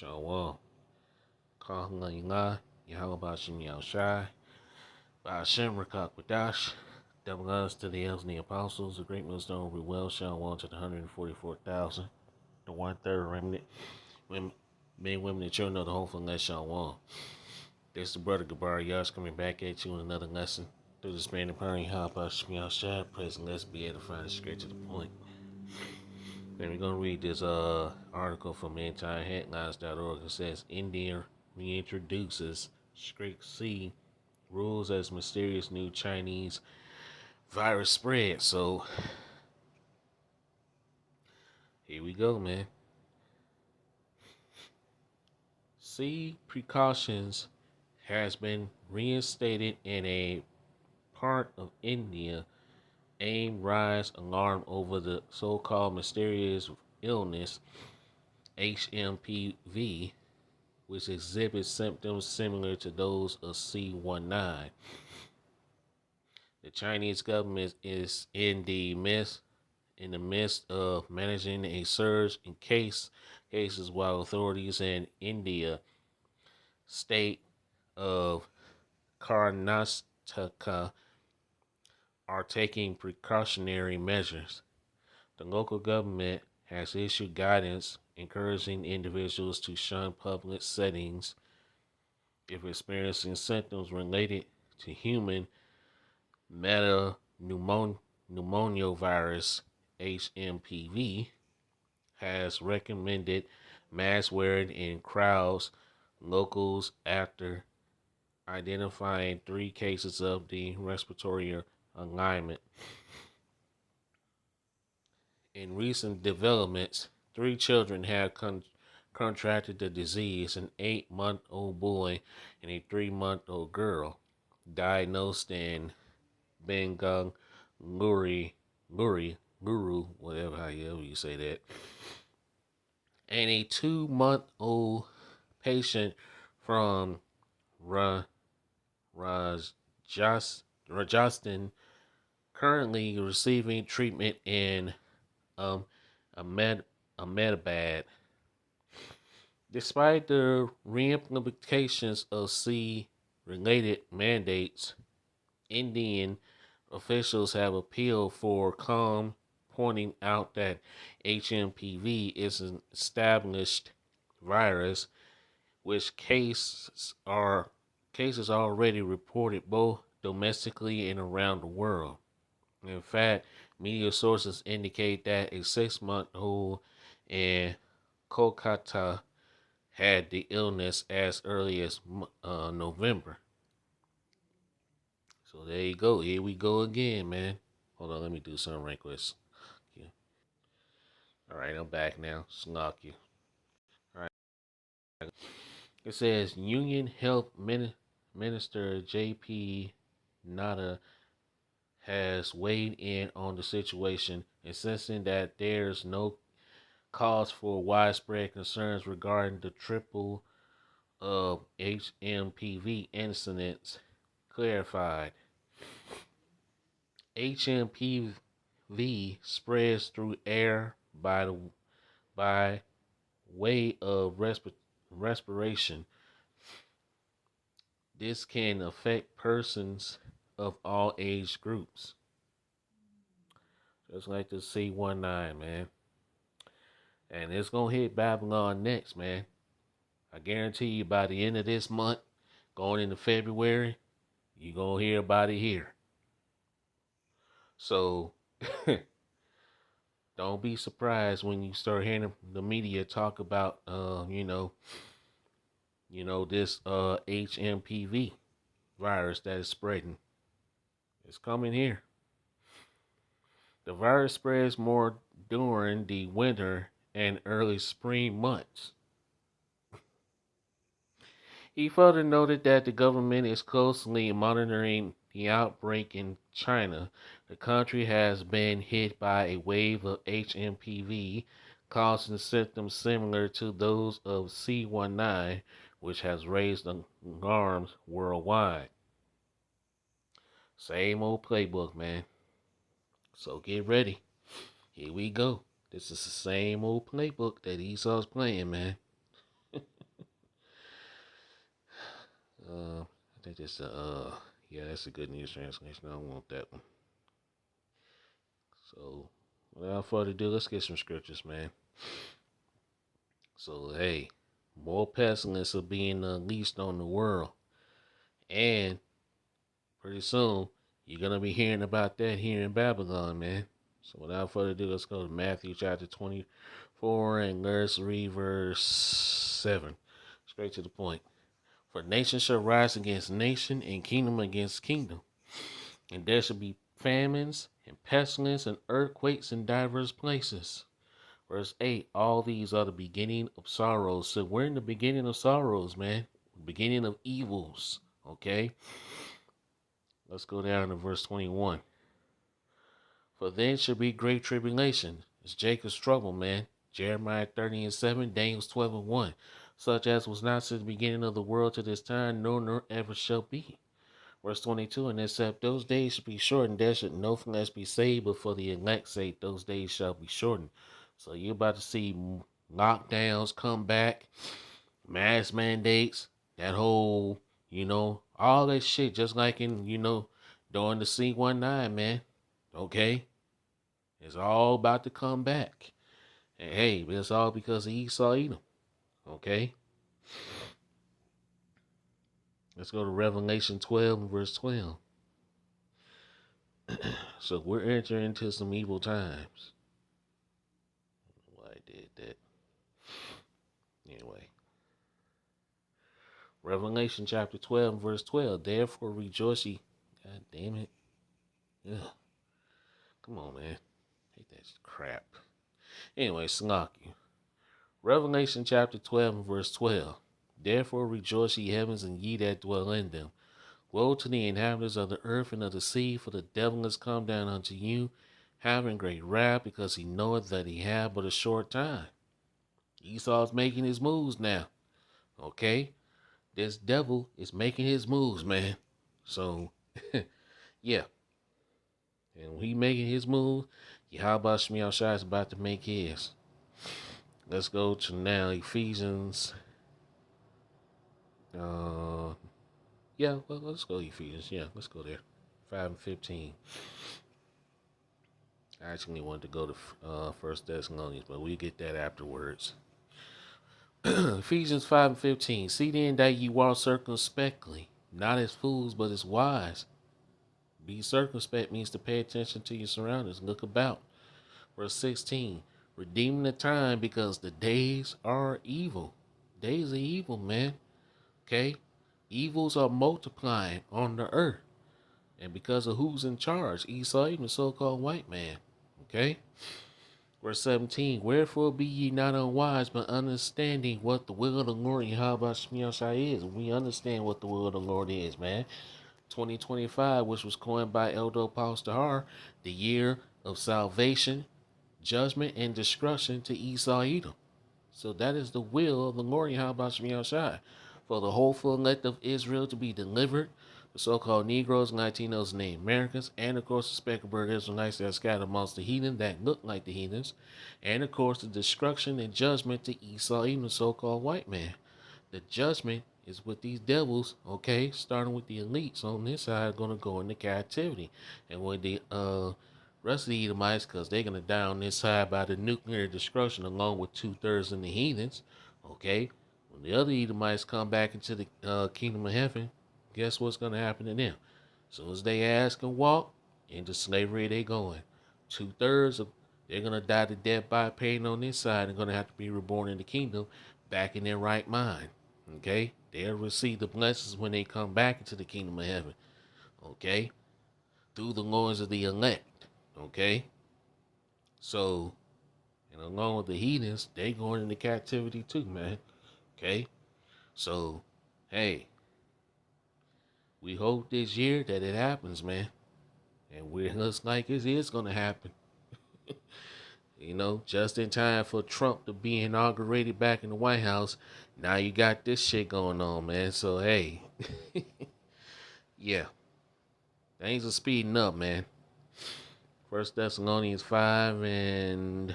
Shalom. Kahla Yahweh Shem Yahushai. Ba'ashem Rakak Wadash. Double honors to the elders and the apostles. The great millstone will be well. Shalom to the 144,000. The 1/3 remnant. Women, men, women, and children of the hopeful let Shalom. This is the brother Gabar Yash coming back at you with another lesson. Through the span of power Yahweh Shem Yahushai. Present, let's be edifying and straight to the point. Then we're going to read this article from antiheadlines.org. It says, India reintroduces strict C rules as mysterious new Chinese virus spread. So, here we go, man. C precautions has been reinstated in a part of India. Aim rise alarm over the so-called mysterious illness HMPV, which exhibits symptoms similar to those of C19. The Chinese government is in the midst of managing a surge in cases, while authorities in India state of Karnataka are taking precautionary measures. The local government has issued guidance encouraging individuals to shun public settings if experiencing symptoms related to human metapneumovirus HMPV, has recommended mask wearing in crowds, locals after identifying 3 cases of the respiratory alignment. In recent developments, 3 children have contracted the disease: an 8-month-old boy and a 3-month-old girl, diagnosed in Bengal, Guru, whatever however you say that, and a 2-month-old patient from Rajasthan, currently receiving treatment in Ahmedabad. Despite the reimplementations of C-related mandates, Indian officials have appealed for calm, pointing out that HMPV is an established virus, which cases already reported both domestically and around the world. In fact, media sources indicate that a 6-month-old in Kolkata had the illness as early as November. So there you go. Here we go again, man. Hold on, let me do some right quick. Yeah. All right, I'm back now. Snock you. All right. It says Union Health Minister J.P. Nadda has weighed in on the situation, insisting that there's no cause for widespread concerns regarding the triple of HMPV incidents. Clarified, HMPV spreads through air by way of respiration. This can affect persons of all age groups. Just like the C19, man. And it's going to hit Babylon next, man. I guarantee you by the end of this month, going into February, you're going to hear about it here. So, don't be surprised when you start hearing the media talk about, this HMPV virus that is spreading. It's coming here. The virus spreads more during the winter and early spring months. He further noted that the government is closely monitoring the outbreak in China. The country has been hit by a wave of HMPV, causing symptoms similar to those of C19, which has raised alarms worldwide. Same old playbook, man. So get ready. Here we go. This is the same old playbook that Esau's playing, man. I think that's yeah, that's a good news translation. I don't want that one. So, without further ado, let's get some scriptures, man. So, hey, more pestilence are being unleashed on the world. And pretty soon, you're going to be hearing about that here in Babylon, man. So, without further ado, let's go to Matthew chapter 24 and let's read verse 7. Straight to the point. For nation shall rise against nation and kingdom against kingdom. And there shall be famines and pestilence and earthquakes in diverse places. Verse 8, all these are the beginning of sorrows. So we're in the beginning of sorrows, man. Beginning of evils, okay? Let's go down to verse 21. For then shall be great tribulation. It's Jacob's trouble, man. Jeremiah 30 and 7, Daniel 12 and 1. Such as was not since the beginning of the world to this time, nor ever shall be. Verse 22, and except those days should be shortened, there should no flesh be saved, but for the elect's sake, those days shall be shortened. So you're about to see lockdowns come back, mask mandates, that whole, all that shit, just like in, during the C-19, man. Okay? It's all about to come back. And hey, it's all because of Esau Edom. Okay? Let's go to Revelation 12 and verse 12. So we're entering into some evil times. Why I did that. Anyway. Revelation chapter 12 and verse 12. Therefore rejoice ye. God damn it. Ugh. Come on, man. Hate that crap. Anyway, slock you. Revelation chapter 12 and verse 12. Therefore rejoice ye heavens and ye that dwell in them. Woe to the inhabitants of the earth and of the sea, for the devil is come down unto you, having great wrath, because he knoweth that he hath but a short time. Esau's making his moves now. Okay? This devil is making his moves, man. So, yeah. And when he making his move, Yahweh Shemiel Shai is about to make his. Let's go to now Ephesians. Let's go Ephesians. Yeah, let's go there. 5 and 15. I actually wanted to go to 1 Thessalonians, but we get that afterwards. Ephesians 5 and 15. See then that ye walk circumspectly, not as fools, but as wise. Be circumspect means to pay attention to your surroundings. Look about. Verse 16. Redeeming the time because the days are evil. Days are evil, man. Okay? Evils are multiplying on the earth. And because of who's in charge, Esau, even the so-called white man. Okay? Verse 17, wherefore be ye not unwise, but understanding what the will of the Lord Yahweh Shemiel Shai is. We understand what the will of the Lord is, man. 2025, which was coined by Elder Apostle Har, the year of salvation, judgment, and destruction to Esau Edom. So that is the will of the Lord Yahweh Shemiel Shai, for the whole elect of Israel to be delivered, the so-called Negroes, Latinos, and Native Americans, and of course the speckled Israelites that are scattered amongst the heathen that look like the heathens, and of course the destruction and judgment to Esau, even the so-called white man. The judgment is with these devils, okay, starting with the elites on this side, going to go into captivity, and with the rest of the Edomites, because they're going to die on this side by the nuclear destruction, along with 2/3 of the heathens, okay. When the other Edomites come back into the kingdom of heaven, guess what's going to happen to them? As soon as they ask and walk, into slavery they going. 2/3 of they're going to die the death by pain on this side and going to have to be reborn in the kingdom back in their right mind. Okay? They'll receive the blessings when they come back into the kingdom of heaven. Okay? Through the loins of the elect. Okay? So, and along with the heathens, they going into captivity too, man. Okay? So, hey, we hope this year that it happens, man. And it looks like it is going to happen. Just in time for Trump to be inaugurated back in the White House. Now you got this shit going on, man. So, hey. Yeah. Things are speeding up, man. 1 Thessalonians 5 and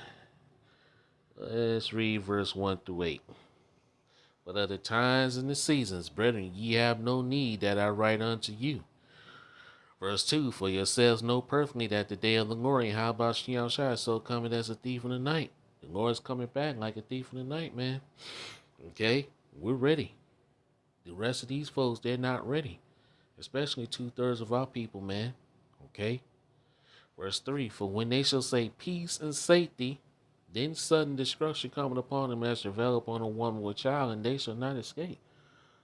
let's read verse 1 through 8. But of the times and the seasons, brethren, ye have no need that I write unto you. Verse 2, for yourselves know perfectly that the day of the Lord, how about Shai, so coming as a thief in the night. The Lord's coming back like a thief in the night, man. Okay, we're ready. The rest of these folks, they're not ready. Especially 2/3 of our people, man. Okay. Verse 3, for when they shall say peace and safety, then sudden destruction coming upon them as travail upon a woman with child, and they shall not escape.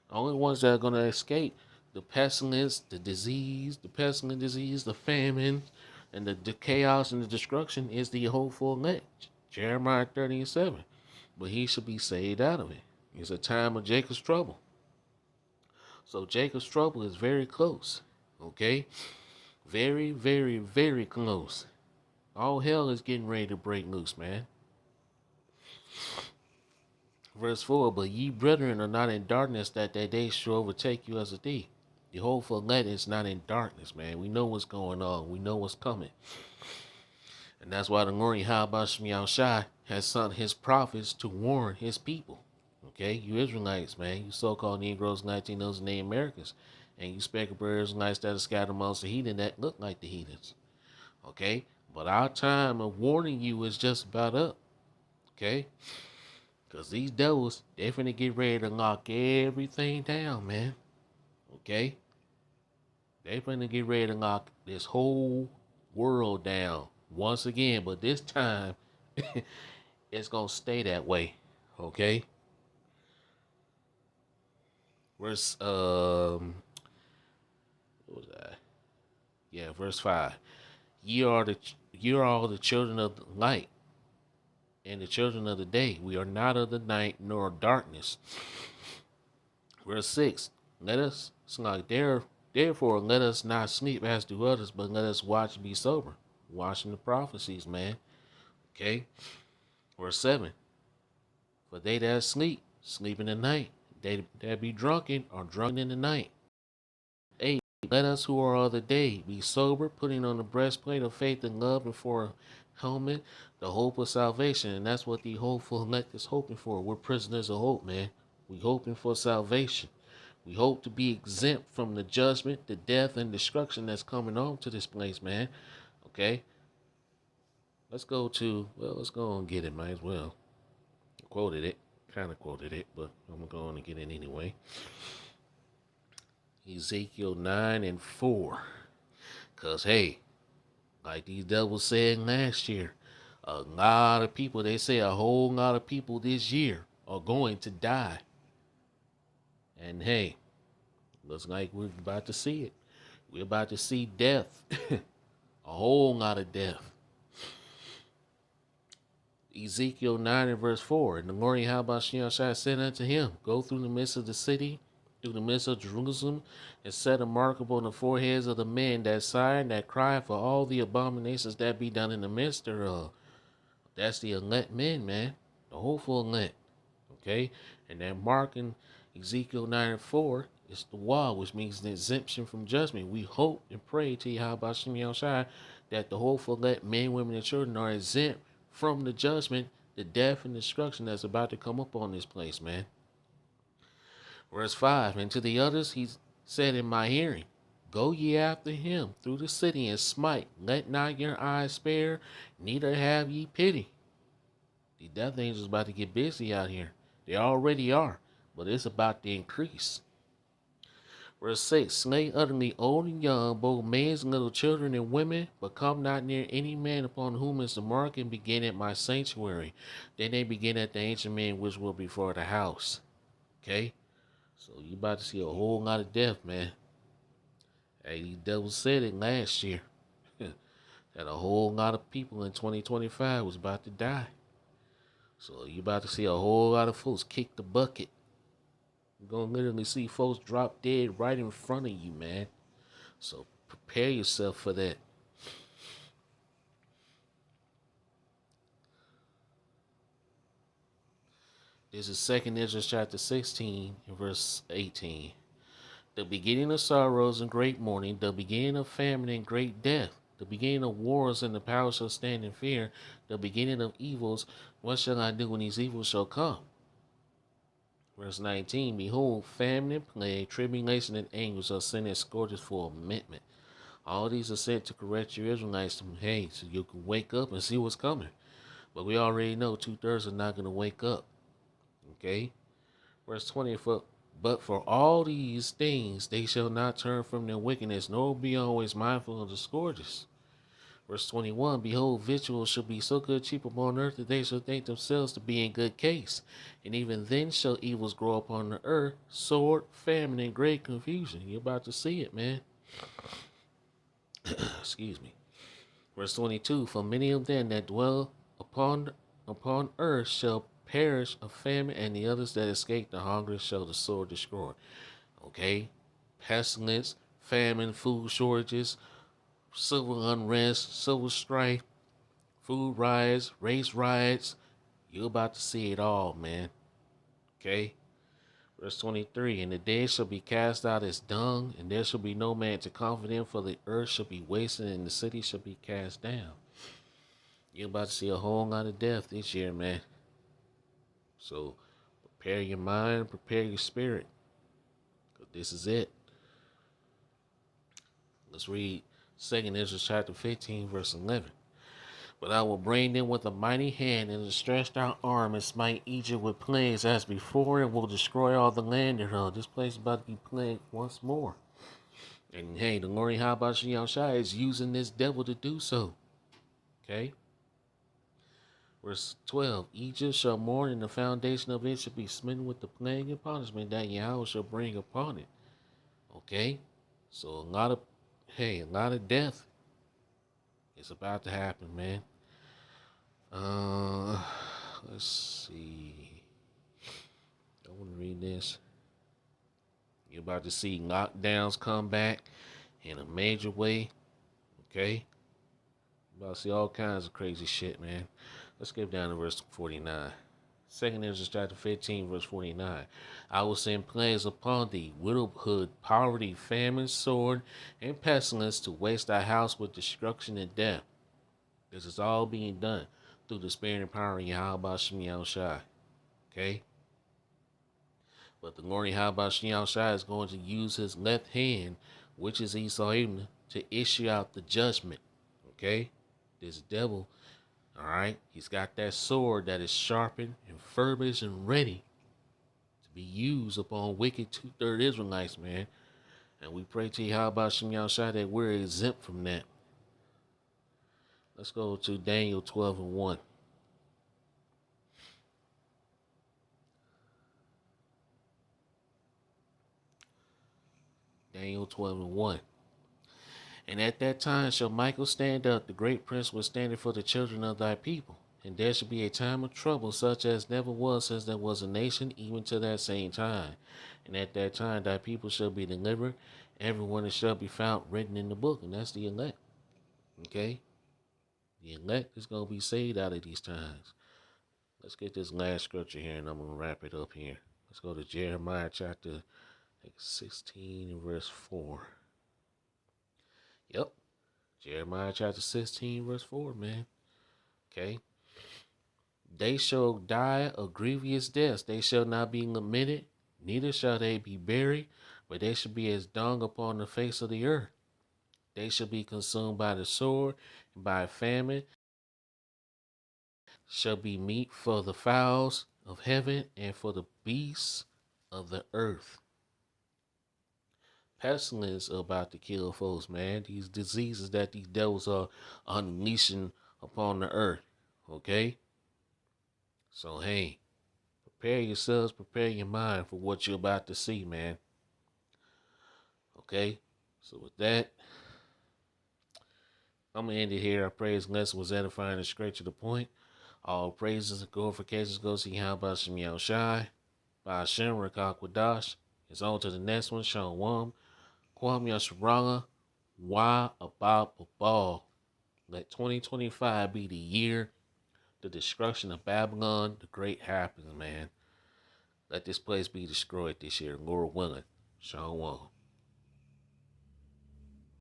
The only ones that are going to escape the pestilence, the disease, the pestilent disease, the famine, and the chaos and the destruction is the hopeful elect. Jeremiah 30:7. But he shall be saved out of it. It's a time of Jacob's trouble. So Jacob's trouble is very close. Okay? Very, very, very close. All hell is getting ready to break loose, man. Verse 4, but ye brethren are not in darkness, that day shall overtake you as a thief. The hopeful elect is not in darkness, man. We know what's going on. We know what's coming. And that's why the Lord Shai has sent his prophets to warn his people. Okay, you Israelites, man, you so-called Negroes, Latinos, and Native Americans, and you speckled Israelites that are scattered amongst the heathen that look like the heathens. Okay, but our time of warning you is just about up. Okay, because these devils, they're finna get ready to lock everything down, man. Okay, they're finna get ready to lock this whole world down once again, but this time it's gonna stay that way. Okay. Verse what was that? Yeah, verse 5. Ye are all the children of the light and the children of the day. We are not of the night nor of darkness. Verse 6. Let us therefore let us not sleep as do others, but let us watch and be sober. Watching the prophecies, man. Okay. Verse 7. For they that sleep in the night. They that be drunken are drunken in the night. 8. Let us who are of the day be sober, putting on the breastplate of faith and love, and for a helmet the hope of salvation. And that's what the hopeful elect is hoping for. We're prisoners of hope, man. We hoping for salvation. We hope to be exempt from the judgment, the death, and destruction that's coming on to this place, man. Okay? Let's go and get it, might as well. I quoted it. Kind of quoted it, but I'm going to get it anyway. Ezekiel 9:4. Because, hey, like these devils said last year, a lot of people, they say a whole lot of people this year are going to die. And, hey, looks like we're about to see it. We're about to see death. A whole lot of death. Ezekiel 9:4. And the Lord Yahweh said unto him, go through the midst of the city, through the midst of Jerusalem, and set a mark upon the foreheads of the men that sigh and that cry for all the abominations that be done in the midst thereof. That's the elect men, man. The hopeful elect. Okay? And that mark in Ezekiel 9:4 is the wall, which means the exemption from judgment. We hope and pray to Yahweh Shai that the hopeful elect men, women, and children are exempt from the judgment, the death, and destruction that's about to come upon this place, man. Verse 5, and to the others he said in my hearing, go ye after him through the city and smite. Let not your eyes spare, neither have ye pity. The death angels about to get busy out here. They already are, but it's about to increase. Verse 6, slay utterly old and young, both maids and little children and women, but come not near any man upon whom is the mark, and begin at my sanctuary. Then they begin at the ancient man which will be before the house. Okay? So you about to see a whole lot of death, man. Hey, these devils said it last year. That a whole lot of people in 2025 was about to die. So you about to see a whole lot of folks kick the bucket. You're going to literally see folks drop dead right in front of you, man. So prepare yourself for that. This is 2nd Ezra chapter 16 and verse 18. The beginning of sorrows and great mourning, the beginning of famine and great death, the beginning of wars and the power shall stand in fear, the beginning of evils. What shall I do when these evils shall come? Verse 19, behold, famine and plague, tribulation and anguish are sent as scourges for amendment. All these are sent to correct your Israelites, hey, so you can wake up and see what's coming. But we already know 2/3 are not going to wake up. Okay? Verse 20, but for all these things they shall not turn from their wickedness, nor be always mindful of the scourges. Verse 21, behold, victuals shall be so good cheap upon earth that they shall think themselves to be in good case. And even then shall evils grow upon the earth, sword, famine, and great confusion. You're about to see it, man. Excuse me. Verse 22, for many of them that dwell upon earth shall perish of famine, and the others that escape the hunger shall the sword destroy. Okay? Pestilence, famine, food shortages, civil unrest, civil strife, food riots, race riots. You're about to see it all, man. Okay? Verse 23, and the dead shall be cast out as dung, and there shall be no man to comfort them, for the earth shall be wasted, and the city shall be cast down. You're about to see a whole lot of death this year, man. So prepare your mind, prepare your spirit. This is it. Let's read 2nd Ezra chapter 15, verse 11. But I will bring them with a mighty hand and a stretched out arm and smite Egypt with plagues as before, and will destroy all the land thereof. This place is about to be plagued once more. And hey, the Lord Yahweh is using this devil to do so. Okay? Verse 12, Egypt shall mourn, and the foundation of it shall be smitten with the plague and punishment that Yahweh shall bring upon it. Okay? So a lot of death is about to happen, man. Let's see. I want to read this. You're about to see lockdowns come back in a major way. Okay? You're about to see all kinds of crazy shit, man. Let's skip down to verse 49. 2nd Ezra chapter 15, verse 49. I will send plagues upon thee, widowhood, poverty, famine, sword, and pestilence to waste thy house with destruction and death. This is all being done through the spirit and power of Yahweh Shem Yahushai. Okay? But the Lord Yahweh Shem Yahushai is going to use his left hand, which is Esau Edom, to issue out the judgment. Okay? This devil, all right, he's got that sword that is sharpened and furbished and ready to be used upon wicked 2/3 Israelites, man. And we pray to Yahweh Shem Yahushai that we're exempt from that. Let's go to Daniel 12 and 1. Daniel 12 and 1. And at that time shall Michael stand up, the great prince was standing for the children of thy people. And there shall be a time of trouble such as never was since there was a nation, even to that same time. And at that time thy people shall be delivered, everyone that shall be found written in the book. And that's the elect. Okay? The elect is going to be saved out of these times. Let's get this last scripture here, and I'm going to wrap it up here. Let's go to Jeremiah chapter 16 and verse 4. Yep. Jeremiah chapter 16, verse 4, man. Okay. They shall die of grievous deaths. They shall not be lamented, neither shall they be buried, but they shall be as dung upon the face of the earth. They shall be consumed by the sword, and by famine shall be meat for the fowls of heaven and for the beasts of the earth. Pestilence are about to kill folks, man. These diseases that these devils are unleashing upon the earth. Okay? So, hey, prepare yourselves, prepare your mind for what you're about to see, man. Okay? So, with that, I'm going to end it here. I pray this lesson was edifying and straight to the point. All praises and glorifications go to Yahweh Shem Yahushai. By Hashem Rakak Wadash. It's on to the next one. Shalom. Kwam Yasharala. Wa Abab Babal. Let 2025 be the year the destruction of Babylon the Great happens, man. Let this place be destroyed this year, Lord willing. Shalom.